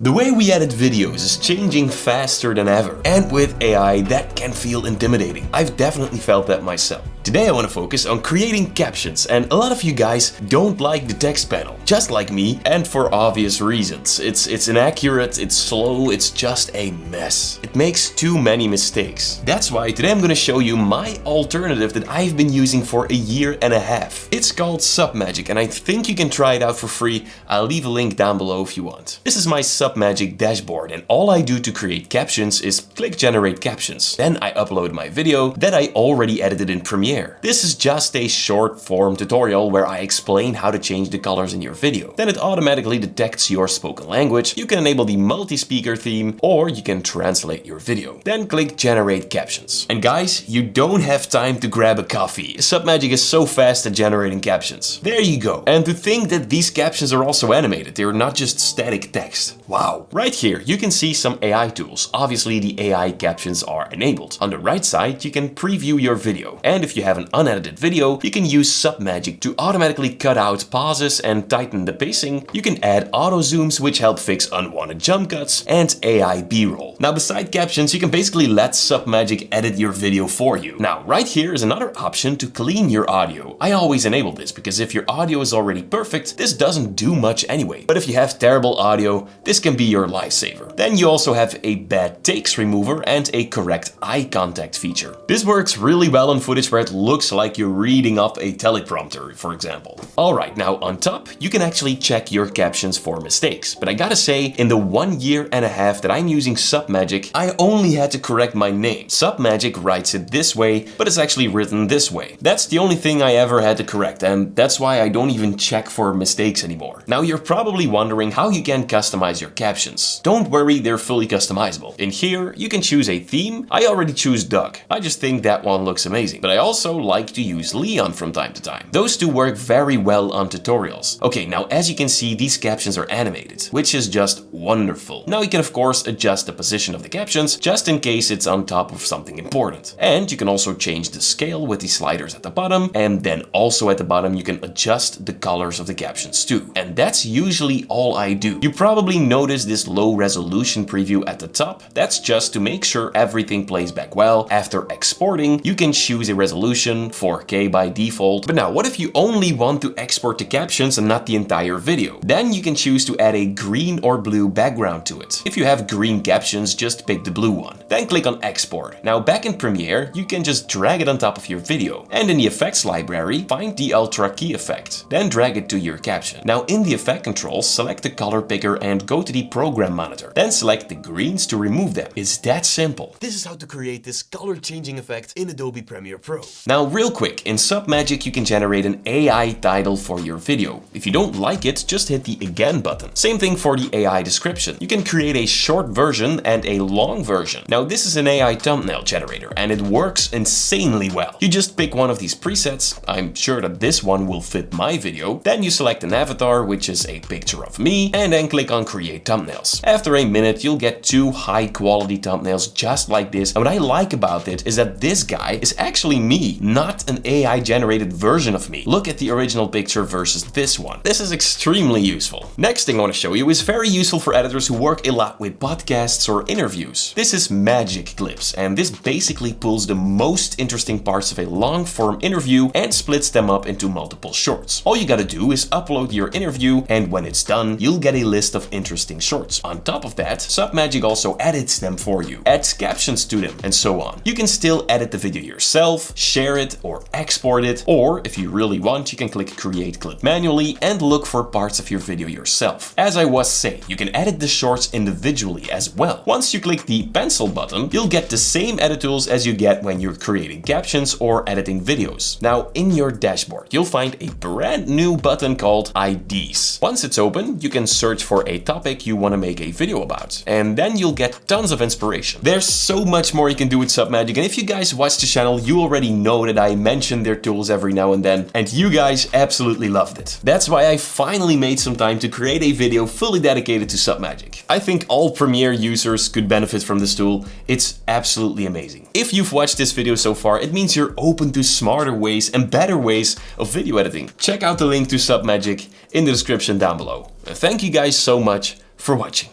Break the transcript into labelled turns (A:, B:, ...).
A: The way we edit videos is changing faster than ever, and with AI that can feel intimidating. I've definitely felt that myself. Today I want to focus on creating captions, and a lot of you guys don't like the text panel, just like me, and for obvious reasons. It's inaccurate, it's slow, it's just a mess. It makes too many mistakes. That's why today I'm going to show you my alternative that I've been using for a year and a half. It's called Submagic, and I think you can try it out for free. I'll leave a link down below if you want. This is my Submagic dashboard, and all I do to create captions is click generate captions. Then I upload my video that I already edited in Premiere. This is just a short form tutorial where I explain how to change the colors in your video. Then it automatically detects your spoken language. You can enable the multi-speaker theme, or you can translate your video. Then click generate captions. And guys, you don't have time to grab a coffee. Submagic is so fast at generating captions. There you go. And to think that these captions are also animated, they're not just static text. Wow. Right here, you can see some AI tools. Obviously, the AI captions are enabled. On the right side, you can preview your video. And if you have an unedited video, you can use Submagic to automatically cut out pauses and tighten the pacing. You can add auto zooms, which help fix unwanted jump cuts, and AI B-roll. Now, beside captions, you can basically let Submagic edit your video for you. Now, right here is another option to clean your audio. I always enable this because if your audio is already perfect, this doesn't do much anyway. But if you have terrible audio, this can be your lifesaver. Then you also have a bad takes remover and a correct eye contact feature. This works really well on footage where it looks like you're reading off a teleprompter, for example. Alright, now on top, you can actually check your captions for mistakes. But I gotta say, in the 1 year and a half that I'm using Submagic, I only had to correct my name. Submagic writes it this way, but it's actually written this way. That's the only thing I ever had to correct, and that's why I don't even check for mistakes anymore. Now you're probably wondering how you can customize your captions. Don't worry, they're fully customizable. In here, you can choose a theme. I already choose Doug. I just think that one looks amazing. But I also like to use Leon from time to time. Those two work very well on tutorials. Okay, now as you can see, these captions are animated, which is just wonderful. Now you can of course adjust the position of the captions just in case it's on top of something important. And you can also change the scale with the sliders at the bottom, and then also at the bottom you can adjust the colors of the captions too. And that's usually all I do. You probably notice this low resolution preview at the top. That's just to make sure everything plays back well. After exporting, you can choose a resolution, 4K by default. But now, what if you only want to export the captions and not the entire video? Then you can choose to add a green or blue background to it. If you have green captions, just pick the blue one. Then click on export. Now back in Premiere, you can just drag it on top of your video. And in the effects library, find the Ultra Key effect. Then drag it to your caption. Now in the effect controls, select the color picker and go to the program monitor. Then select the greens to remove them. It's that simple. This is how to create this color changing effect in Adobe Premiere Pro. Now real quick, in Submagic you can generate an AI title for your video. If you don't like it, just hit the again button. Same thing for the AI description. You can create a short version and a long version. Now this is an AI thumbnail generator and it works insanely well. You just pick one of these presets. I'm sure that this one will fit my video. Then you select an avatar, which is a picture of me, and then click on create thumbnails. After a minute, you'll get 2 high quality thumbnails just like this. And what I like about it is that this guy is actually me, not an AI generated version of me. Look at the original picture versus this one. This is extremely useful. Next thing I want to show you is very useful for editors who work a lot with podcasts or interviews. This is Magic Clips, and this basically pulls the most interesting parts of a long form interview and splits them up into multiple shorts. All you gotta do is upload your interview, and when it's done, you'll get a list of interesting shorts. On top of that, Submagic also edits them for you, adds captions to them, and so on. You can still edit the video yourself, share it or export it, or if you really want, you can click create clip manually and look for parts of your video yourself. As I was saying, you can edit the shorts individually as well. Once you click the pencil button, you'll get the same edit tools as you get when you're creating captions or editing videos. Now in your dashboard, you'll find a brand new button called IDs. Once it's open, you can search for a topic you want to make a video about, and then you'll get tons of inspiration. There's so much more you can do with Submagic, and if you guys watch the channel, you already know that I mention their tools every now and then, and you guys absolutely loved it. That's why I finally made some time to create a video fully dedicated to Submagic. I think all Premiere users could benefit from this tool. It's absolutely amazing. If you've watched this video so far, it means you're open to smarter ways and better ways of video editing. Check out the link to Submagic in the description down below. Thank you guys so much for watching.